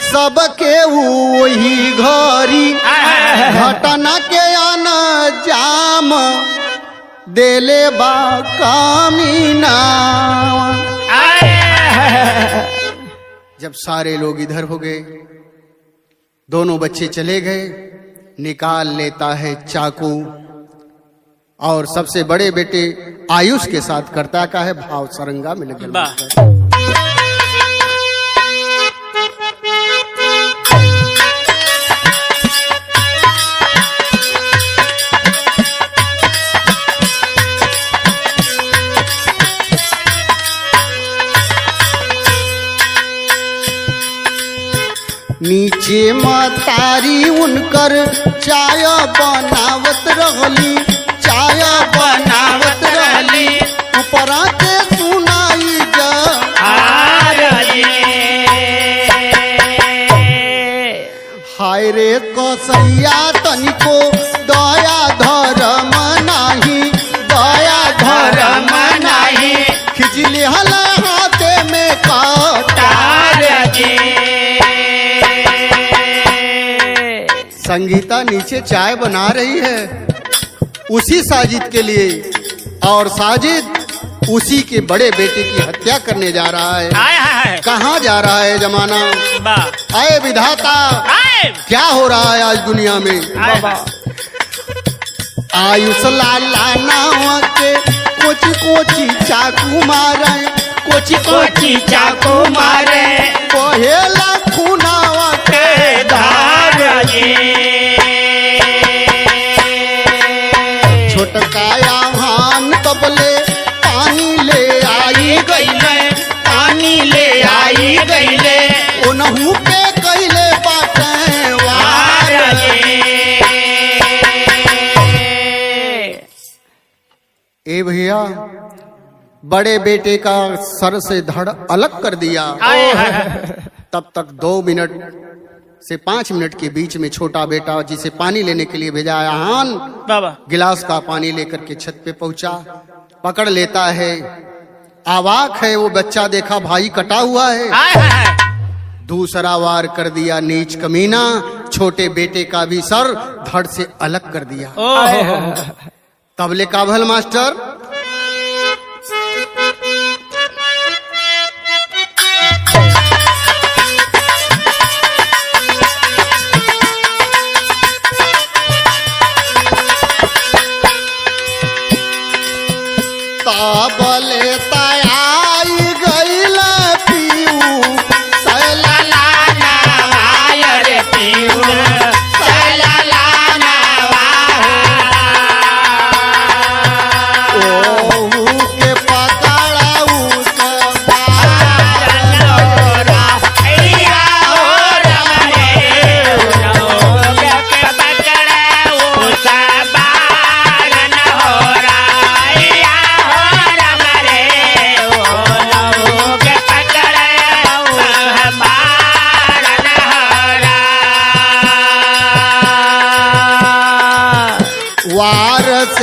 सबके वही घरी, घटना के अनजाम देले बा कमीना। जब सारे लोग इधर हो गए, दोनों बच्चे चले गए, निकाल लेता है चाकू और सबसे बड़े बेटे आयुष के साथ करता का है भाव सरंगा में लगे। नीचे मतारी उनकर चाय बनावत रहली, चाय बनावत रहली, ऊपरा के सुनाई हाय रे कसैया तनिको दया धर्म नाही, दया धर्म नाही, खिचली हल हाथे में कटार। संगीता नीचे चाय बना रही है उसी साजिद के लिए, और साजिद उसी के बड़े बेटे की हत्या करने जा रहा है। कहाँ जा रहा है जमाना, आए विधाता क्या हो रहा है आज दुनिया में। आयुष लाला नाव के कोची कोची चाकू मारे, कोची कोची चाकू मारे, पहेला खुनावा के धार। छोटकाया भान तबले पानी ले आई गईले, पानी ले आई गईले, ओनहु के कइले बाटे वार। ए भैया बड़े बेटे का सर से धड़ अलग कर दिया। तब तक 2 मिनट से 5 मिनट के बीच में छोटा बेटा जिसे पानी लेने के लिए भेजा है आहान, गिलास का पानी लेकर के छत पे पहुंचा, पकड़ लेता है। आवाक है वो बच्चा, देखा भाई कटा हुआ है, दूसरा वार कर दिया नीच कमीना, छोटे बेटे का भी सर धड़ से अलग कर दिया। तबले काभल मास्टर ताबले तयाई गईल पीऊ सैला रे पीऊ सैला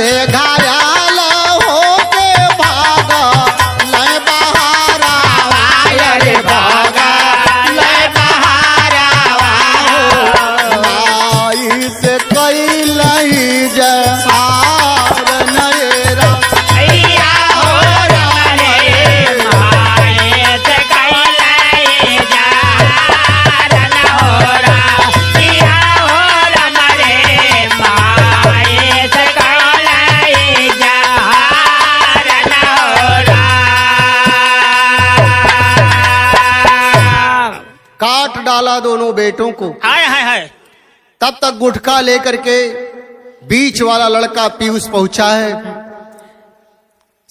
से घायल होके भागा लय बहारावा अरे भागा ले बहारावा माई से कैलही जहार नयरा भैया हो रमरे माए से कैलाई जारन हो रा भैया हो रमरे माए से कैलाई जारन हो रा काट डाला दोनों बेटों को। हाय हाय हाय तब तक गुटखा लेकर के बीच वाला लड़का पीयूष पहुंचा है।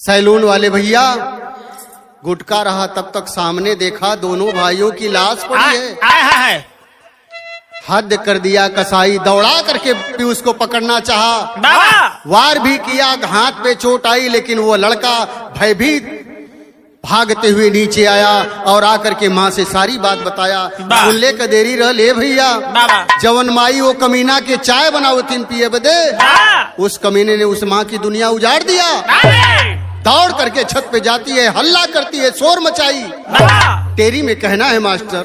सैलून वाले भैया गुटखा रहा तब तक सामने देखा दोनों भाइयों की लाश पड़ी है। हाय हाय हाय हद कर दिया कसाई, दौड़ा करके पीयूष को पकड़ना चाहा, बाबा वार भी किया, हाथ पे चोट आई, लेकिन वो लड़का भयभीत भागते हुए नीचे आया और आकर के माँ से सारी बात बताया। वाह। सुनले का देरी रह ले भैया, बाबा जवन माई वो कमीना के चाय बनाओ तीन पिए बदे, उस कमीने ने उस माँ की दुनिया उजाड़ दिया। दौड़ करके छत पे जाती है, हल्ला करती है, शोर मचाई। टेरी में कहना है मास्टर,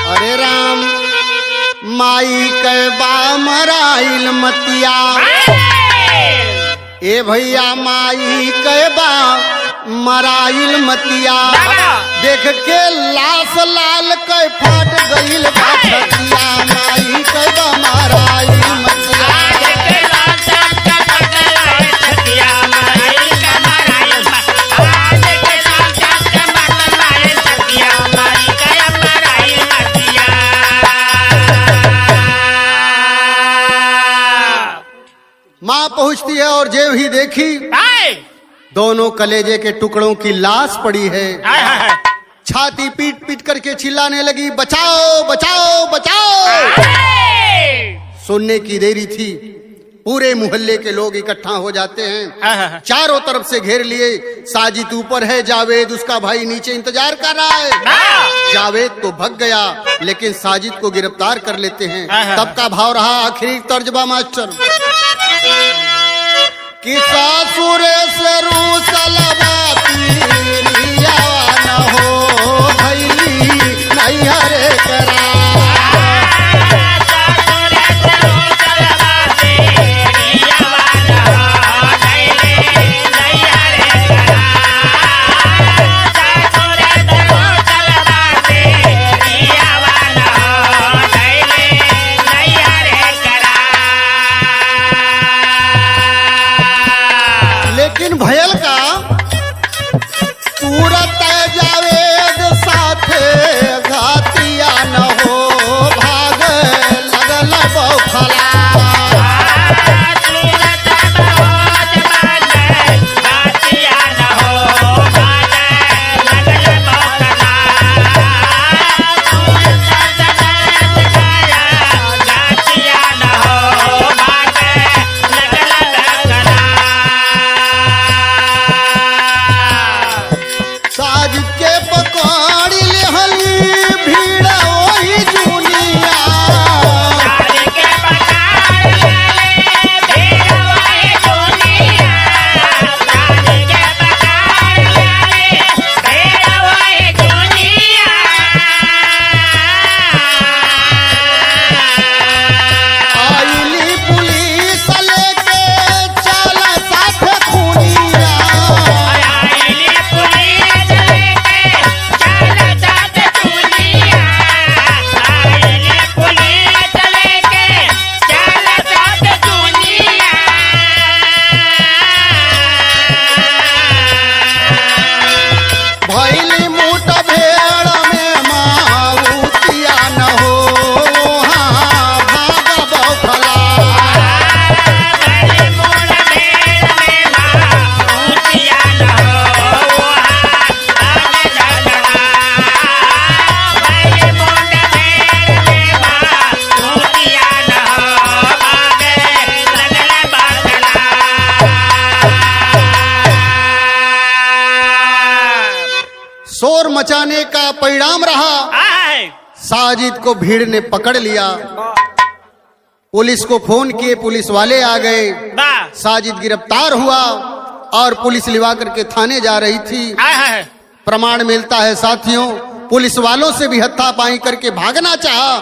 अरे राम माई के बा मराइल मतिया, ए भैया माई के बा मराइल मतिया, देख के लाश लाल के फाट गईल बा छतिया, माई के बा मराइल मतिया। माँ पहुंचती है और जेव ही देखी दोनों कलेजे के टुकड़ों की लाश पड़ी है। छाती पीट पीट करके चिल्लाने लगी, बचाओ बचाओ बचाओ। सुनने की देरी थी, पूरे मोहल्ले के लोग इकट्ठा हो जाते हैं, चारों तरफ से घेर लिए। साजिद ऊपर है, जावेद उसका भाई नीचे इंतजार कर रहा है। जावेद तो भग गया, लेकिन साजिद को गिरफ्तार कर लेते हैं। तब का भाव रहा आखिरी तर्जबा मास्टर, कि सासुर से रूसलवाती न हो भैली नैहरे करा। लेकिन भयल का पूरा तय जावेद साथे घातिया न हो, भाग लगल बौखला। साजिद के पकड़ लेहली भीड़ वही जुनिया, आइली पुलिस लेके चल साथ खुनिया। भैली मुठ भेड़ में माउतिया न हो, हाँ भाग बौखला। शोर मचाने का परिणाम रहा, साजिद को भीड़ ने पकड़ लिया। पुलिस को फोन किए, पुलिस वाले आ गए। साजिद गिरफ्तार हुआ और पुलिस लिवा करके थाने जा रही थी। प्रमाण मिलता है साथियों, पुलिस वालों से भी हत्थापाई करके भागना चाहा,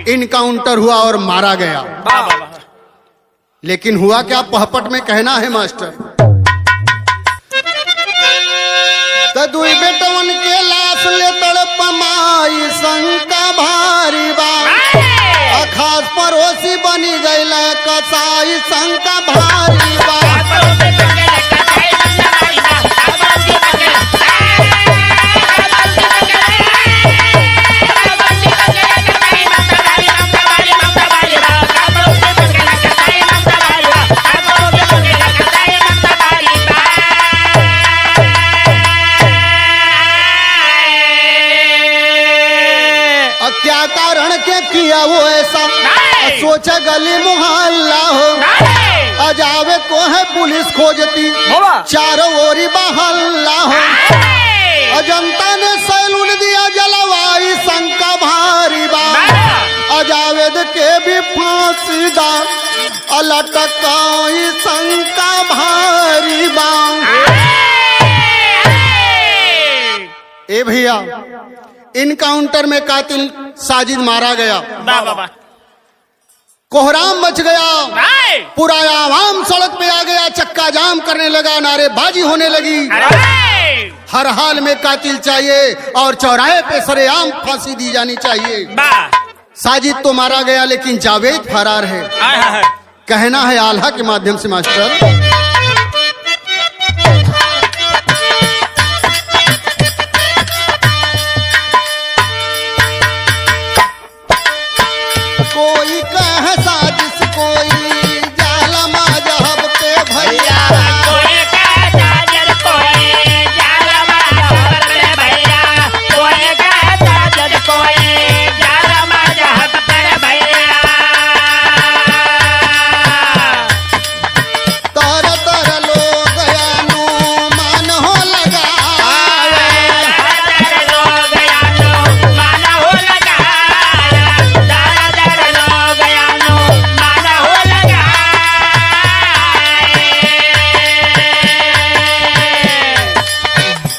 इनकाउंटर हुआ और मारा गया। लेकिन हुआ क्या, पहपट में कहना है मास्टर। दुई बेटवन के लाश ले तड़प माई शंका भारी बा, खास पड़ोसी बनी गईल कसाई शंका भारी बा। क्या कारण के किया वो ऐसा, सोचा गली मुहल्ला हो, अजावे को है पुलिस खोजती, चारों ओरी बहल्ला हो। अजंता ने सैलून दिया जलवाई शंका भारी बा, अजावेद के भी फांसी दा अलटकाई शंका भारी बा। ए भैया, इनकाउंटर में कातिल साजिद मारा गया, कोहराम मच गया, पूरा आवाम सड़क पे आ गया, चक्का जाम करने लगा, नारेबाजी होने लगी। हर हाल में कातिल चाहिए और चौराहे पे सरेआम फांसी दी जानी चाहिए। साजिद तो मारा गया लेकिन जावेद फरार है। कहना है आल्हा के माध्यम से मास्टर। कोई कह साजिश, कोई जालमा जहब पे भैया, कोई कह साजिश, कोई जालमा जहब पे भैया, कोई कह साजिश, कोई जालमा जहब पे भैया। तर तर लोग यानो मान हो लगा, तर लोग यानो मान हो लगा, तर लोग यानो मान हो लगा।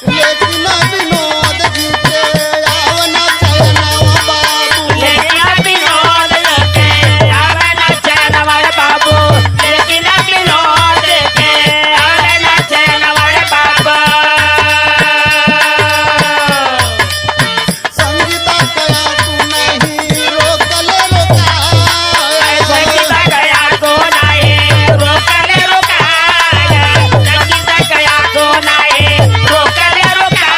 लेकिन विनोद जी के आवना चयनवा बाबू, लेकिन विनोद के आवना चैनवर बाबू, लेकिन विनोद के आवना चैनवर बाबू। संगीता कया तू नहीं रोकल रोकाया, संगीता गया को नहीं रोकल रोकाया, संगीता गया को नहीं रोकल रोकाया।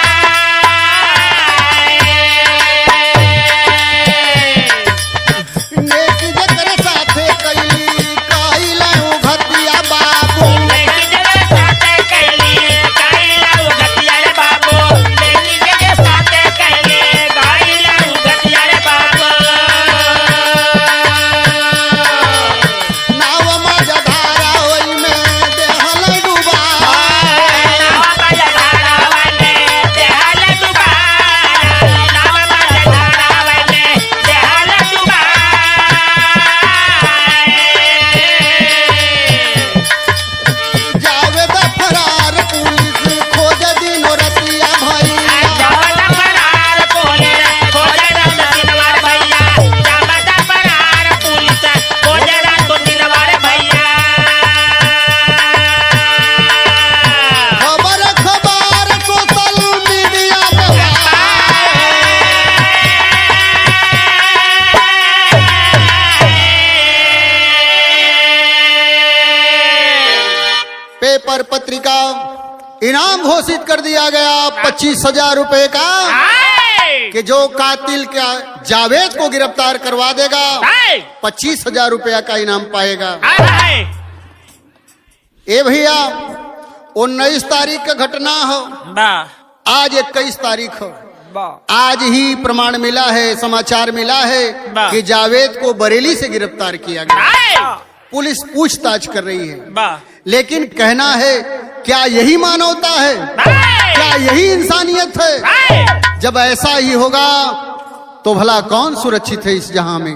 नेक जकर साथे कैली काइला उघतिया बाबू, लेकिन जगह साथे कैली गाइला उगतिया रे बाबू, लेकिन जगह साथे कैली गाइला उगतिया रे बाबू। नाव माझ्या धारा ओई में देहल डुबा, नाव माझ्या धारावाने देहाल डुबाया, नाव माझ्या धारावाने देहाल डुबाया। जावेद फरार पुलिस खोज दिनो रतिया भैया, जावदा फरार पुलिस खोजरा तो दिलवार भैया, जावदा फरार पुलिस खोजरा तो दिलवार भैया। खबर खबर सोशल मीडिया पे पेपर पत्रिका इनाम घोषित कर दिया गया 25,000 रुपए का, कि जो कातिल का जावेद को गिरफ्तार करवा देगा 25,000 रुपया का इनाम पाएगा। ए भैया, 19 तारीख का घटना हो, आज 21 तारीख हो। आज ही प्रमाण मिला है, समाचार मिला है कि जावेद को बरेली से गिरफ्तार किया गया। पुलिस पूछताछ कर रही है, लेकिन कहना है क्या यही मानवता है, क्या यही इंसानियत है? जब ऐसा ही होगा तो भला कौन सुरक्षित है इस जहां में।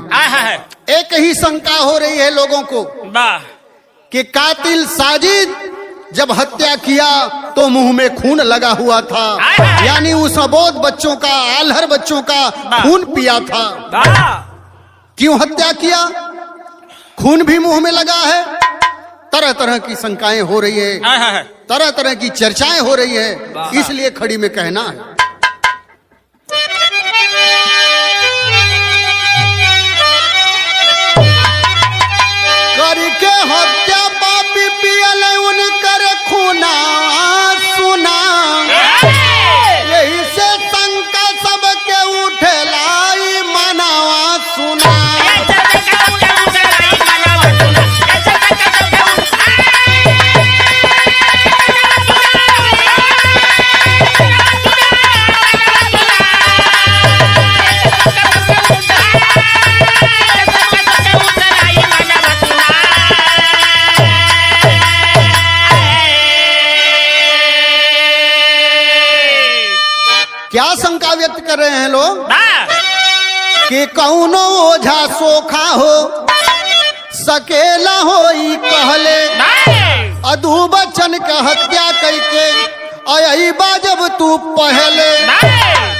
एक ही शंका हो रही है लोगों को कि कातिल साजिद जब हत्या किया तो मुंह में खून लगा हुआ था, यानी उस अबोध बच्चों का, आल्हर बच्चों का खून पिया था। क्यों हत्या किया, खून भी मुंह में लगा है। तरह तरह की शंकाएं हो रही है, तरह तरह की चर्चाएं हो रही है, इसलिए खड़ी में कहना है। करके हत्या पापी पियल उनकर खूना सुना, यही से शंका सबके उठेला ई मनावा सुना। क्या शंका व्यक्त कर रहे हैं लोग कि कौनो ओझा सोखा हो सकेला हो ई कहले, अधू बच्चन के हत्या करके आई जब तू पहले,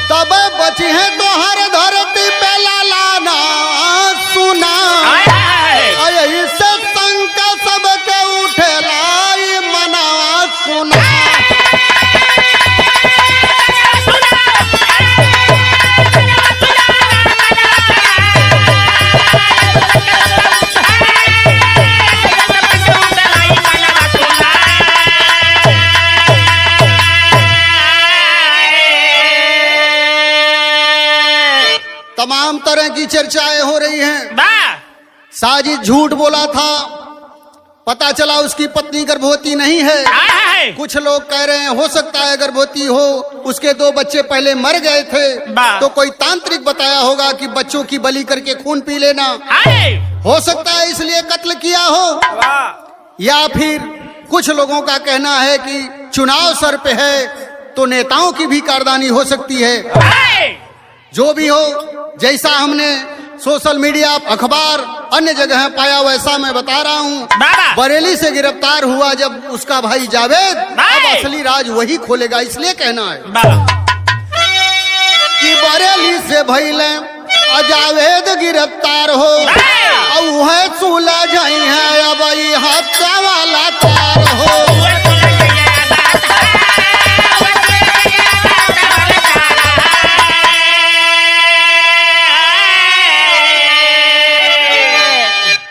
तब बची है तो हर धरती पे लालाना सुना। यही से शंका सबके उठेला ई मनावा सुना। तमाम तरह की चर्चाएं हो रही हैं। साजिद झूठ बोला था, पता चला उसकी पत्नी गर्भवती नहीं है। कुछ लोग कह रहे हैं हो सकता है गर्भवती हो, उसके 2 बच्चे पहले मर गए थे, तो कोई तांत्रिक बताया होगा कि बच्चों की बलि करके खून पी लेना, हो सकता है इसलिए कत्ल किया हो। या फिर कुछ लोगों का कहना है कि चुनाव सर पे है तो नेताओं की भी कारदानी हो सकती है। जो भी हो, जैसा हमने सोशल मीडिया, अखबार, अन्य जगह पाया वैसा मैं बता रहा हूँ। बरेली से गिरफ्तार हुआ जब उसका भाई जावेद, अब असली राज वही खोलेगा, इसलिए कहना है कि बरेली से भइले जावेद गिरफ्तार हो, अब है सुलझ है अब हत्या वाला तार हो।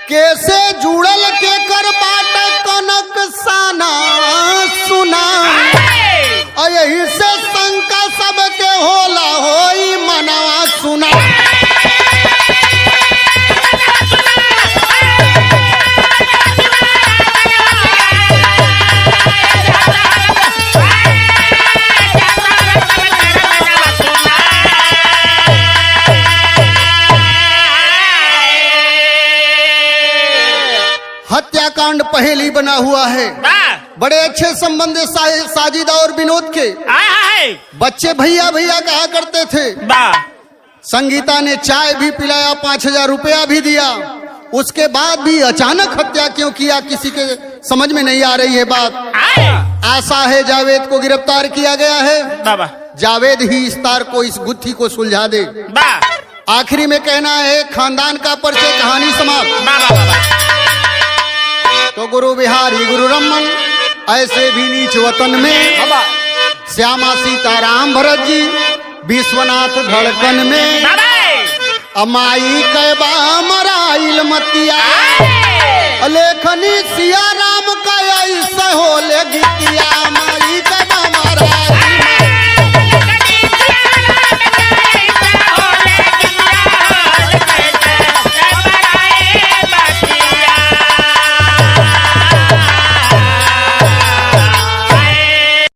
कैसे जुड़ल के कर बाट कनक साना सुना, यही से शंका सबके होला होई मनावा सुना। हत्याकांड पहेली बना हुआ है। बड़े अच्छे संबंध साजिद और विनोद के। बच्चे भैया भैया कहा करते थे। संगीता ने चाय भी पिलाया, 5000 रुपया भी दिया, उसके बाद भी अचानक हत्या क्यों किया किसी के समझ में नहीं आ रही है बात। आशा है जावेद को गिरफ्तार किया गया है, जावेद ही इस तार को, इस गुत्थी को सुलझा दे। आखिरी में कहना है खानदान का परिचय, कहानी समाप्त। तो गुरु बिहारी गुरु रमन, ऐसे भी नीच वतन में श्यामा सीताराम भरत जी, विश्वनाथ धड़कन में अमाई कैबा मराइल मतिया, लेखनी सिया राम का